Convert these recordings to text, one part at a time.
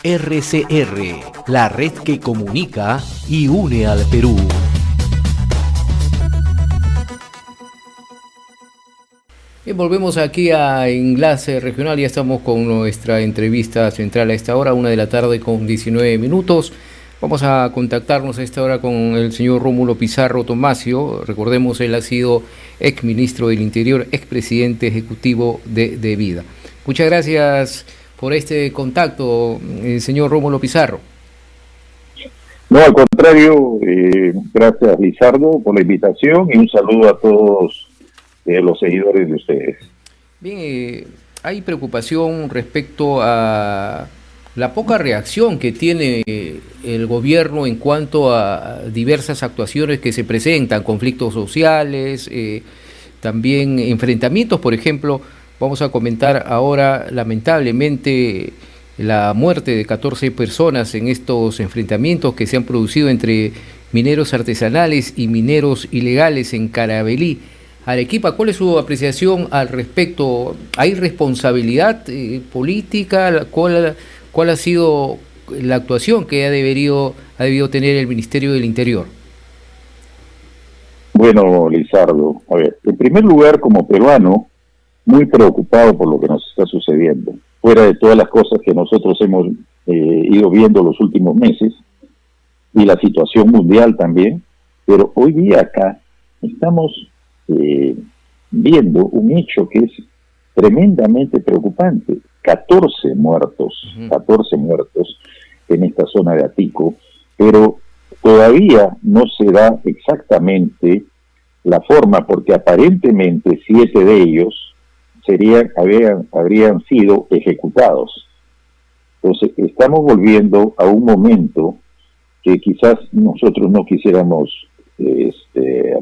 RCR, la red que comunica y une al Perú. Bien, volvemos aquí a Enlace Regional. Ya estamos con nuestra entrevista central a esta hora, 1:00 con 19 minutos. Vamos a contactarnos a esta hora con el señor Rómulo Pizarro Tomasio. Recordemos, él ha sido ex ministro del Interior, ex presidente ejecutivo de Vida. Muchas gracias por este contacto, señor Rómulo Pizarro. No, al contrario, gracias Lizardo por la invitación y un saludo a todos los seguidores de ustedes. Bien, hay preocupación respecto a la poca reacción que tiene el gobierno en cuanto a diversas actuaciones que se presentan, conflictos sociales, también enfrentamientos, por ejemplo. Vamos a comentar ahora, lamentablemente, la muerte de 14 personas en estos enfrentamientos que se han producido entre mineros artesanales y mineros ilegales en Carabalí, Arequipa. ¿Cuál es su apreciación al respecto? ¿Hay responsabilidad política? ¿Cuál ha sido la actuación que ha debido tener el Ministerio del Interior? Bueno, Lizardo, a ver, en primer lugar, como peruano, muy preocupado por lo que nos está sucediendo, fuera de todas las cosas que nosotros hemos ido viendo los últimos meses, y la situación mundial también, pero hoy día acá estamos viendo un hecho que es tremendamente preocupante. 14 muertos en esta zona de Atico, pero todavía no se da exactamente la forma, porque aparentemente 7 de ellos habrían sido ejecutados. Entonces estamos volviendo a un momento que quizás nosotros no quisiéramos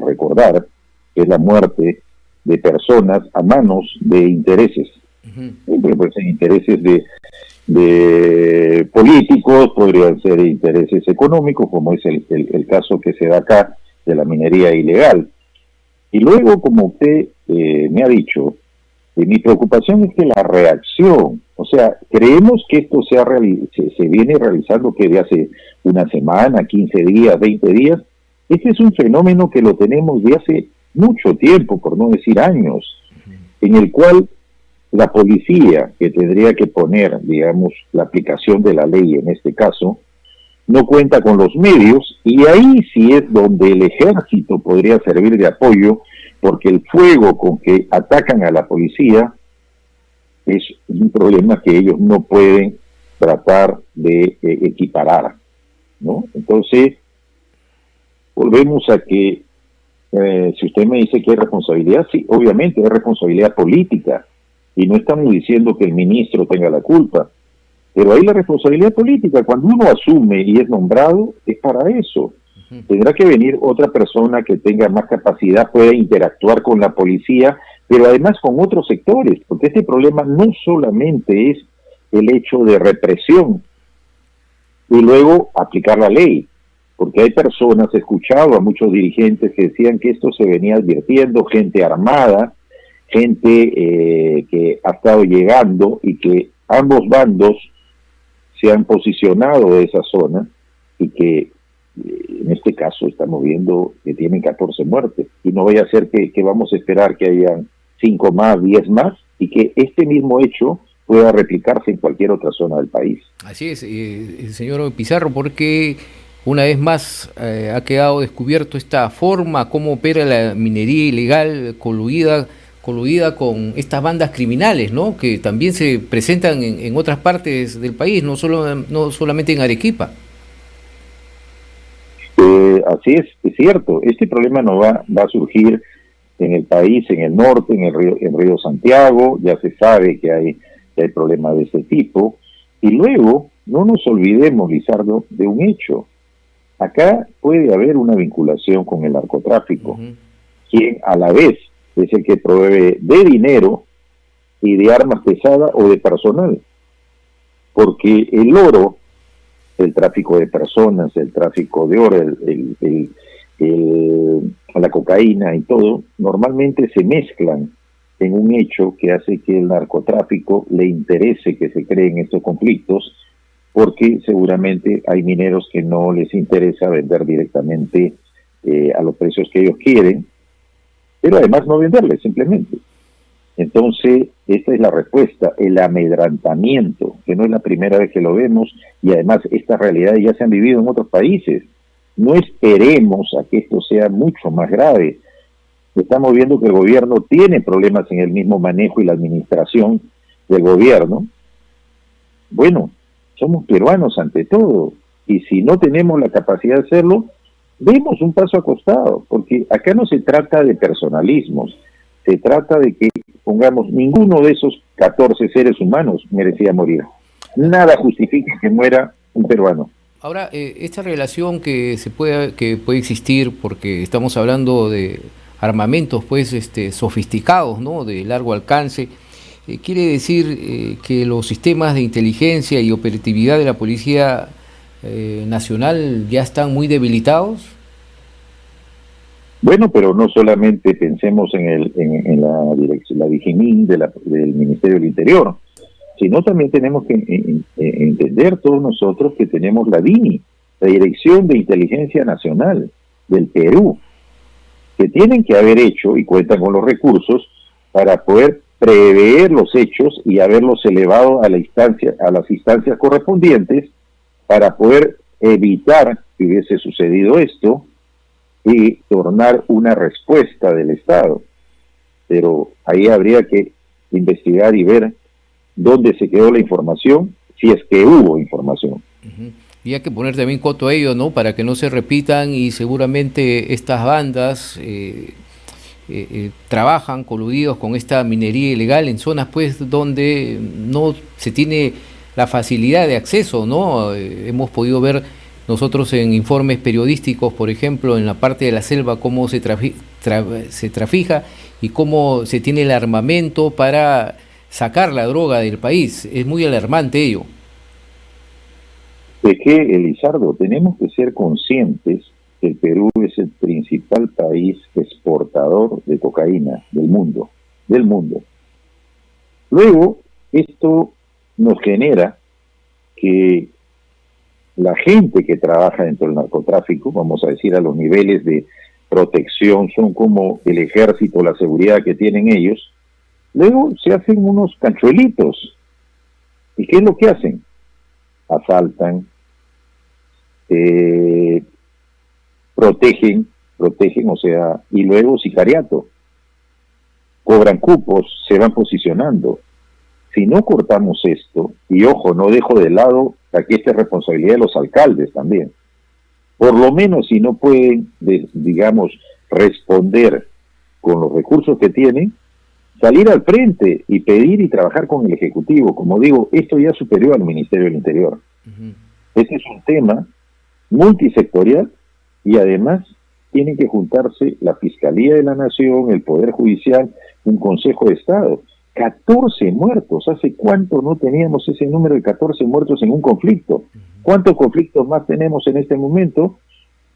recordar, que es la muerte de personas a manos de intereses. Pueden ser intereses de políticos, podrían ser intereses económicos, como es el caso que se da acá de la minería ilegal. Y luego, como usted me ha dicho, mi preocupación es que la reacción, o sea, creemos que esto se viene realizando que de hace una semana, 15 días, 20 días. Este es un fenómeno que lo tenemos de hace mucho tiempo, por no decir años, en el cual la policía, que tendría que poner, digamos, la aplicación de la ley en este caso, no cuenta con los medios, y ahí sí es donde el ejército podría servir de apoyo, porque el fuego con que atacan a la policía es un problema que ellos no pueden tratar de equiparar, ¿no? Entonces, volvemos a que, si usted me dice que hay responsabilidad, sí, obviamente hay responsabilidad política, y no estamos diciendo que el ministro tenga la culpa, pero hay la responsabilidad política. Cuando uno asume y es nombrado, es para eso. Tendrá que venir otra persona que tenga más capacidad, pueda interactuar con la policía, pero además con otros sectores, porque este problema no solamente es el hecho de represión y luego aplicar la ley, porque hay personas, he escuchado a muchos dirigentes que decían que esto se venía advirtiendo, gente armada, gente que ha estado llegando, y que ambos bandos se han posicionado de esa zona, y que en este caso estamos viendo que tienen 14 muertes, y no vaya a ser que vamos a esperar que hayan 5 más, 10 más, y que este mismo hecho pueda replicarse en cualquier otra zona del país. Así es, señor Pizarro, porque una vez más ha quedado descubierto esta forma, cómo opera la minería ilegal coludida con estas bandas criminales, ¿no? Que también se presentan en otras partes del país, no solamente en Arequipa. Así es cierto. Este problema no va a surgir en el país, en el norte, en Río Santiago. Ya se sabe que hay problemas de ese tipo. Y luego, no nos olvidemos, Lizardo, de un hecho. Acá puede haber una vinculación con el narcotráfico, quien a la vez es el que provee de dinero y de armas pesadas o de personal. Porque el oro, el tráfico de personas, el tráfico de oro, la cocaína y todo, normalmente se mezclan en un hecho que hace que el narcotráfico le interese que se creen estos conflictos, porque seguramente hay mineros que no les interesa vender directamente a los precios que ellos quieren, pero además no venderles simplemente. Entonces, esta es la respuesta, el amedrantamiento, que no es la primera vez que lo vemos, y además estas realidades ya se han vivido en otros países. No esperemos a que esto sea mucho más grave. Estamos viendo que el gobierno tiene problemas en el mismo manejo y la administración del gobierno. Bueno, somos peruanos ante todo, y si no tenemos la capacidad de hacerlo, demos un paso acostado, porque acá no se trata de personalismos, se trata de que, pongamos, ninguno de esos 14 seres humanos merecía morir. Nada justifica que muera un peruano. Ahora, esta relación que puede existir, porque estamos hablando de armamentos pues sofisticados, ¿no?, de largo alcance, quiere decir que los sistemas de inteligencia y operatividad de la Policía Nacional ya están muy debilitados. Bueno, pero no solamente pensemos en la dirección, la DIGININ del Ministerio del Interior, sino también tenemos que entender todos nosotros que tenemos la DINI, la Dirección de Inteligencia Nacional del Perú, que tienen que haber hecho y cuentan con los recursos para poder prever los hechos y haberlos elevado a las instancias correspondientes para poder evitar que hubiese sucedido esto y tornar una respuesta del Estado. Pero ahí habría que investigar y ver dónde se quedó la información, si es que hubo información. Uh-huh. Y hay que poner también coto a ello, ¿no?, para que no se repitan, y seguramente estas bandas trabajan coludidos con esta minería ilegal en zonas pues donde no se tiene la facilidad de acceso, ¿no? Hemos podido ver nosotros en informes periodísticos, por ejemplo, en la parte de la selva, cómo se trafija y cómo se tiene el armamento para sacar la droga del país. Es muy alarmante ello. Es que, Elizardo, tenemos que ser conscientes que el Perú es el principal país exportador de cocaína del mundo. Luego, esto nos genera que la gente que trabaja dentro del narcotráfico, vamos a decir a los niveles de protección, son como el ejército, la seguridad que tienen ellos, luego se hacen unos canchuelitos. ¿Y qué es lo que hacen? Asaltan, protegen, o sea, y luego sicariato. Cobran cupos, se van posicionando. Si no cortamos esto, y ojo, no dejo de lado que esta es responsabilidad de los alcaldes también, por lo menos si no pueden, digamos, responder con los recursos que tienen, salir al frente y pedir y trabajar con el Ejecutivo. Como digo, esto ya superior al Ministerio del Interior. Uh-huh. Este es un tema multisectorial y además tienen que juntarse la Fiscalía de la Nación, el Poder Judicial, un Consejo de Estado. 14 muertos. ¿Hace cuánto no teníamos ese número de 14 muertos en un conflicto? ¿Cuántos conflictos más tenemos en este momento?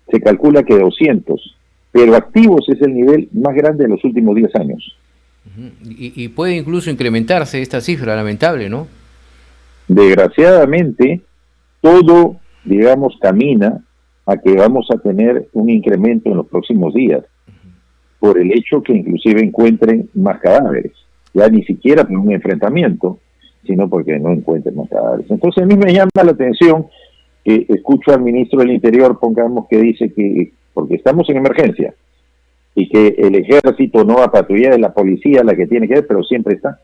Se calcula que 200. Pero activos es el nivel más grande de los últimos 10 años. Y puede incluso incrementarse esta cifra, lamentable, ¿no? Desgraciadamente, todo, digamos, camina a que vamos a tener un incremento en los próximos días, por el hecho que inclusive encuentren más cadáveres. Ya ni siquiera por un enfrentamiento, sino porque no encuentren más cadáveres. Entonces a mí me llama la atención que escucho al ministro del Interior, pongamos, que dice que, porque estamos en emergencia, y que el ejército no va a patrullar, es la policía la que tiene que ver, pero siempre está.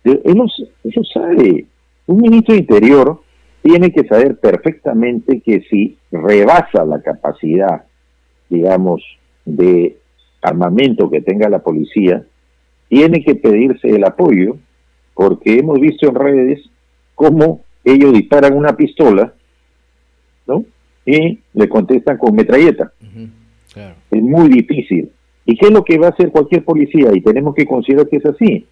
Eso sabe. Un ministro de Interior tiene que saber perfectamente que si rebasa la capacidad, digamos, de armamento que tenga la policía, tiene que pedirse el apoyo, porque hemos visto en redes cómo ellos disparan una pistola, ¿no?, y le contestan con metralleta. Uh-huh. Claro. Es muy difícil. ¿Y qué es lo que va a hacer cualquier policía? Y tenemos que considerar que es así.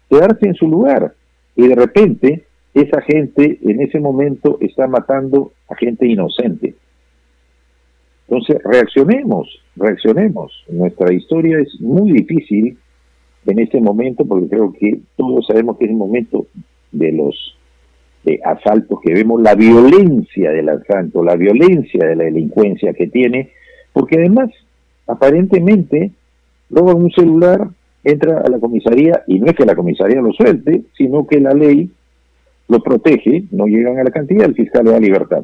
Quedarse en su lugar. Y de repente, esa gente en ese momento está matando a gente inocente. Entonces, reaccionemos. Nuestra historia es muy difícil en este momento, porque creo que todos sabemos que es el momento de los asaltos que vemos, la violencia del asalto, la violencia de la delincuencia que tiene, porque además, aparentemente, roban un celular, entra a la comisaría, y no es que la comisaría lo suelte, sino que la ley lo protege, no llegan a la cantidad, el fiscal le da libertad.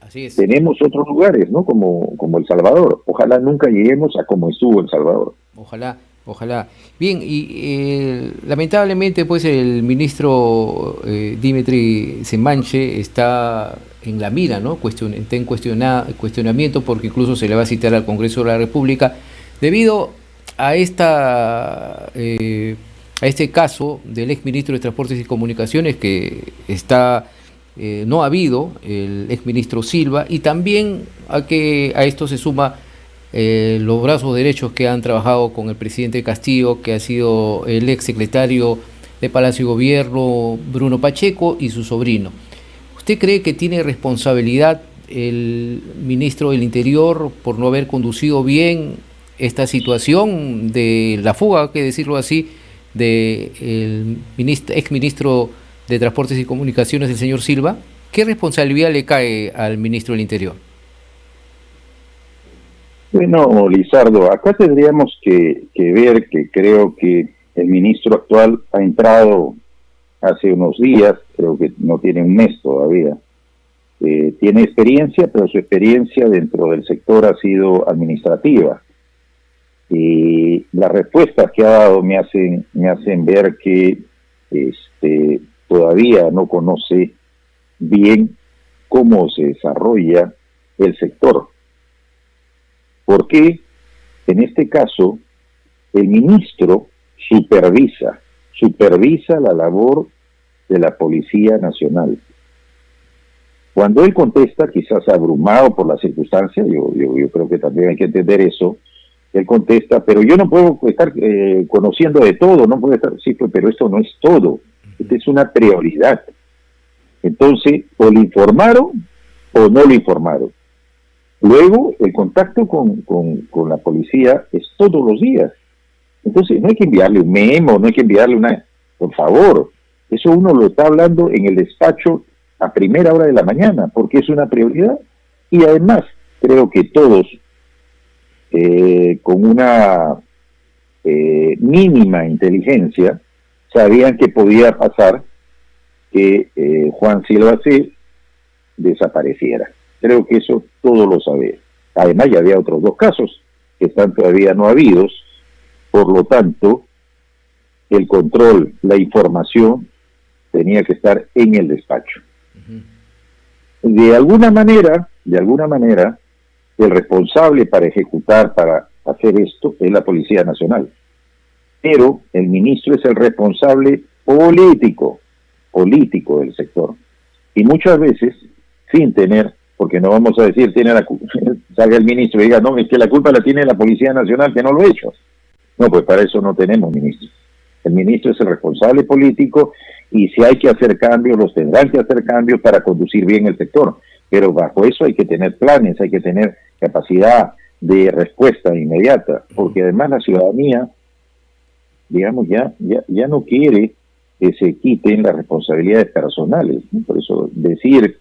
Así es. Tenemos otros lugares, ¿no? Como El Salvador. Ojalá nunca lleguemos a como estuvo El Salvador. Ojalá, ojalá. Bien, y lamentablemente pues el ministro Dimitri Semanche está en la mira, ¿no? Está en cuestionamiento porque incluso se le va a citar al Congreso de la República debido a a este caso del exministro de Transportes y Comunicaciones que está no ha habido el exministro Silva, y también a esto se suma los brazos derechos que han trabajado con el presidente Castillo, que ha sido el ex secretario de Palacio y Gobierno Bruno Pacheco y su sobrino. ¿Usted cree que tiene responsabilidad el ministro del Interior por no haber conducido bien esta situación de la fuga, hay que decirlo así, del exministro de Transportes y Comunicaciones, el señor Silva? ¿Qué responsabilidad le cae al ministro del Interior? Bueno, Lizardo, acá tendríamos que ver que creo que el ministro actual ha entrado hace unos días, creo que no tiene un mes todavía. Tiene experiencia, pero su experiencia dentro del sector ha sido administrativa. Y las respuestas que ha dado me hacen ver que todavía no conoce bien cómo se desarrolla el sector. Porque en este caso el ministro supervisa la labor de la Policía Nacional. Cuando él contesta, quizás abrumado por las circunstancias, yo creo que también hay que entender eso, él contesta, pero yo no puedo estar conociendo de todo, no puedo estar, sí, pero esto no es todo, esta es una prioridad. Entonces, o le informaron o no le informaron. Luego, el contacto con la policía es todos los días. Entonces, no hay que enviarle un memo, no hay que enviarle una... Por favor, eso uno lo está hablando en el despacho a primera hora de la mañana, porque es una prioridad. Y además, creo que todos, con una mínima inteligencia, sabían que podía pasar que Juan Silva se desapareciera. Creo que eso todos lo saben. Además, ya había otros dos casos que están todavía no habidos, por lo tanto, el control, la información, tenía que estar en el despacho. De alguna manera, el responsable para ejecutar, para hacer esto, es la Policía Nacional. Pero el ministro es el responsable político del sector. Y muchas veces, sin tener, porque no vamos a decir, tiene la culpa, salga el ministro y diga, no, es que la culpa la tiene la Policía Nacional, que no lo he hecho. No, pues para eso no tenemos ministro. El ministro es el responsable político y si hay que hacer cambios, los tendrán que hacer cambios para conducir bien el sector. Pero bajo eso hay que tener planes, hay que tener capacidad de respuesta inmediata, porque además la ciudadanía, digamos, ya no quiere que se quiten las responsabilidades personales, ¿no? Por eso decir,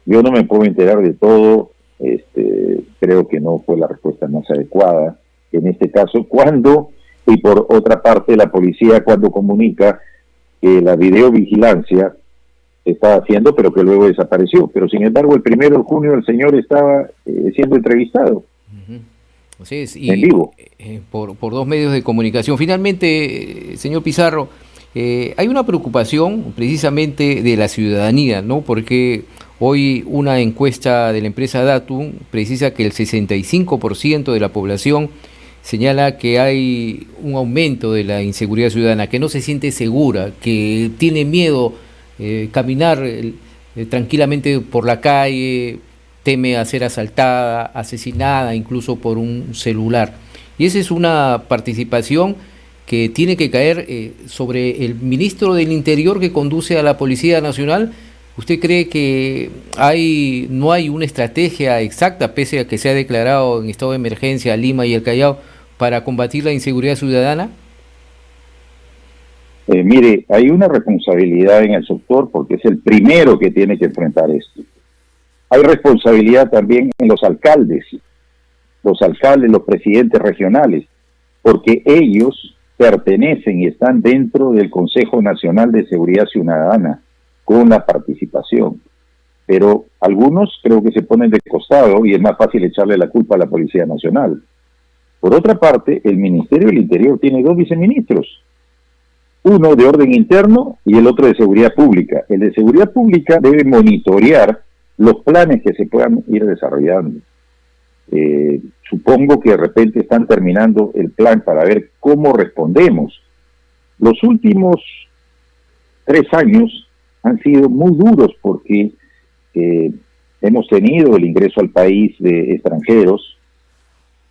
yo no me puedo enterar de todo, creo que no fue la respuesta más adecuada en este caso, y por otra parte la policía cuando comunica que la videovigilancia se estaba haciendo, pero que luego desapareció. Pero sin embargo, el 1 de junio el señor estaba siendo entrevistado. Así es, en vivo. Por dos medios de comunicación. Finalmente, señor Pizarro, hay una preocupación precisamente de la ciudadanía, ¿no? Porque hoy una encuesta de la empresa Datum precisa que el 65% de la población señala que hay un aumento de la inseguridad ciudadana, que no se siente segura, que tiene miedo caminar tranquilamente por la calle, teme a ser asaltada, asesinada, incluso por un celular. Y esa es una participación que tiene que caer sobre el ministro del Interior que conduce a la Policía Nacional. ¿Usted cree que no hay una estrategia exacta, pese a que se ha declarado en estado de emergencia Lima y el Callao, para combatir la inseguridad ciudadana? Mire, hay una responsabilidad en el sector sector porque es el primero que tiene que enfrentar esto. Hay responsabilidad también en los alcaldes, los presidentes regionales, porque ellos pertenecen y están dentro del Consejo Nacional de Seguridad Ciudadana con la participación. Pero algunos creo que se ponen de costado y es más fácil echarle la culpa a la Policía Nacional. Por otra parte, el Ministerio del Interior tiene 2 viceministros, uno de orden interno y el otro de seguridad pública. El de seguridad pública debe monitorear los planes que se puedan ir desarrollando. Supongo que de repente están terminando el plan para ver cómo respondemos. Los últimos 3 años han sido muy duros porque hemos tenido el ingreso al país de extranjeros.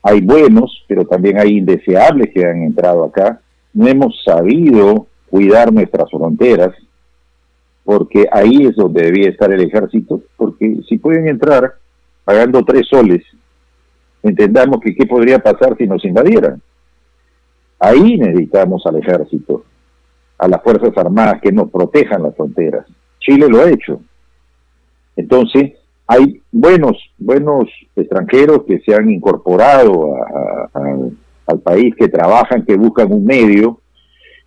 Hay buenos, pero también hay indeseables que han entrado acá. No hemos sabido cuidar nuestras fronteras, porque ahí es donde debía estar el ejército, porque si pueden entrar pagando 3 soles, entendamos que qué podría pasar si nos invadieran. Ahí necesitamos al ejército, a las Fuerzas Armadas que nos protejan las fronteras. Chile lo ha hecho. Entonces, hay buenos extranjeros que se han incorporado al país, que trabajan, que buscan un medio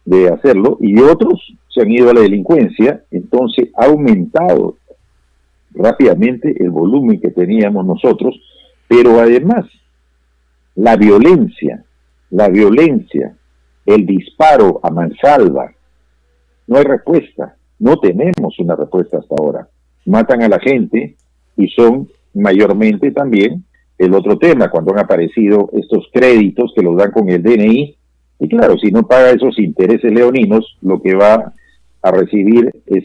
de hacerlo, y otros se han ido a la delincuencia. Entonces ha aumentado rápidamente el volumen que teníamos nosotros, pero además la violencia, el disparo a mansalva, no hay respuesta, no tenemos una respuesta hasta ahora. Matan a la gente y son mayormente también el otro tema, cuando han aparecido estos créditos que los dan con el DNI, y claro, si no paga esos intereses leoninos, lo que va a recibir es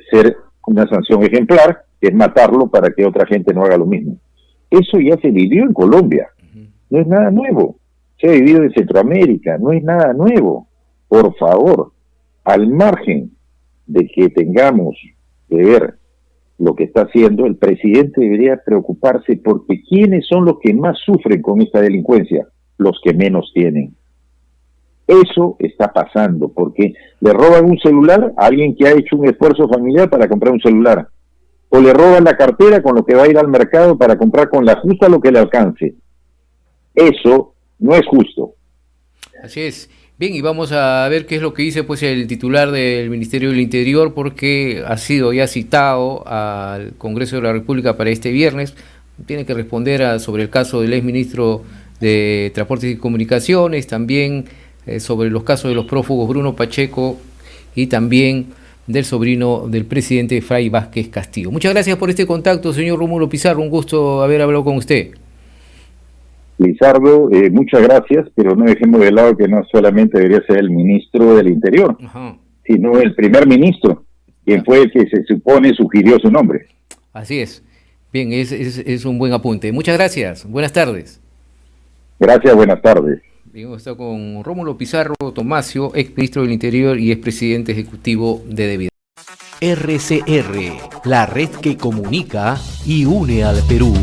ser una sanción ejemplar, que es matarlo para que otra gente no haga lo mismo. Eso ya se vivió en Colombia, no es nada nuevo. Se ha vivido en Centroamérica, no es nada nuevo. Por favor, al margen de que tengamos que ver lo que está haciendo, el presidente debería preocuparse, porque ¿quiénes son los que más sufren con esta delincuencia? Los que menos tienen. Eso está pasando, porque le roban un celular a alguien que ha hecho un esfuerzo familiar para comprar un celular, o le roban la cartera con lo que va a ir al mercado para comprar con la justa lo que le alcance. Eso no es justo. Así es. Bien, y vamos a ver qué es lo que dice pues el titular del Ministerio del Interior, porque ha sido ya citado al Congreso de la República para este viernes. Tiene que responder sobre el caso del exministro de Transportes y Comunicaciones, también sobre los casos de los prófugos Bruno Pacheco y también del sobrino del presidente Fray Vázquez Castillo. Muchas gracias por este contacto, señor Rómulo Pizarro. Un gusto haber hablado con usted. Lizardo, muchas gracias, pero no dejemos de lado que no solamente debería ser el ministro del Interior, sino el primer ministro, quien fue el que se supone sugirió su nombre. Así es. Bien, es un buen apunte. Muchas gracias. Buenas tardes. Gracias, buenas tardes. Bien, hemos estado con Rómulo Pizarro Tomasio, ex ministro del Interior y expresidente ejecutivo de Debida. RCR, la red que comunica y une al Perú.